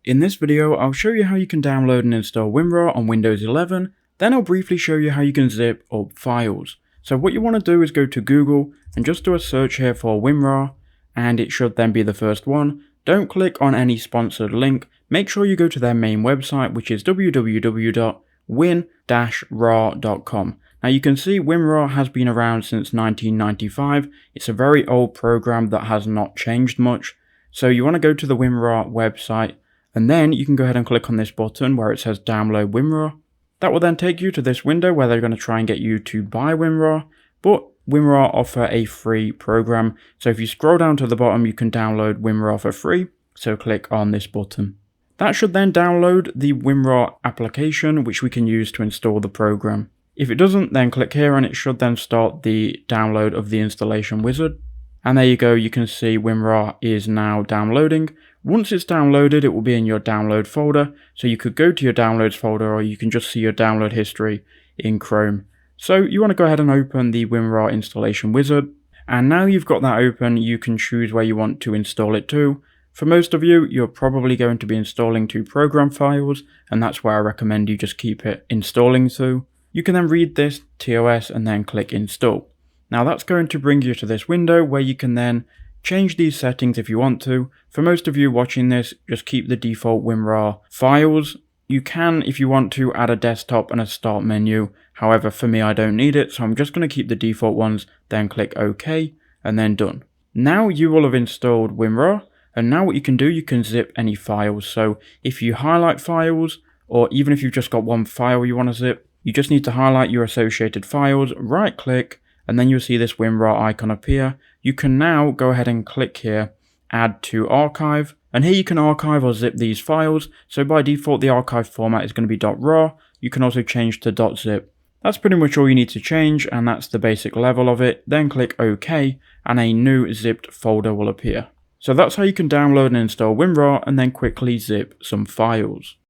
In this video, I'll show you how you can download and install WinRAR on Windows 11, then I'll briefly show you how you can zip up files. So what you want to do is go to Google and just do a search here for WinRAR, and it should then be the first one. Don't click on any sponsored link, make sure you go to their main website, which is www.win-rar.com. Now you can see WinRAR has been around since 1995, it's a very old program that has not changed much. So you want to go to the WinRAR website, and then you can go ahead and click on this button where it says download WinRAR. That will then take you to this window where they're going to try and get you to buy WinRAR, but WinRAR offer a free program. So if you scroll down to the bottom, you can download WinRAR for free. So click on this button. That should then download the WinRAR application, which we can use to install the program. If it doesn't, then click here and it should then start the download of the installation wizard. And there you go, you can see WinRAR is now downloading. Once it's downloaded, it will be in your download folder. So you could go to your downloads folder, or you can just see your download history in Chrome. So you want to go ahead and open the WinRAR installation wizard. And now you've got that open, you can choose where you want to install it to. For most of you, you're probably going to be installing to program files, and that's where I recommend you just keep it installing to. You can then read this TOS and then click install. Now that's going to bring you to this window where you can then change these settings if you want to. For most of you watching this, just keep the default WinRAR files. You can, if you want to, add a desktop and a start menu. However, for me, I don't need it, so I'm just going to keep the default ones, then click OK, and then done. Now you will have installed WinRAR, and now what you can do, you can zip any files. So if you highlight files, or even if you've just got one file you want to zip, you just need to highlight your associated files, right click, and then you'll see this WinRAR icon appear. You can now go ahead and click here, add to archive, and here you can archive or zip these files. So by default, the archive format is going to be .rar. You can also change to .zip. That's pretty much all you need to change, and that's the basic level of it. Then click OK, and a new zipped folder will appear. So that's how you can download and install WinRAR and then quickly zip some files.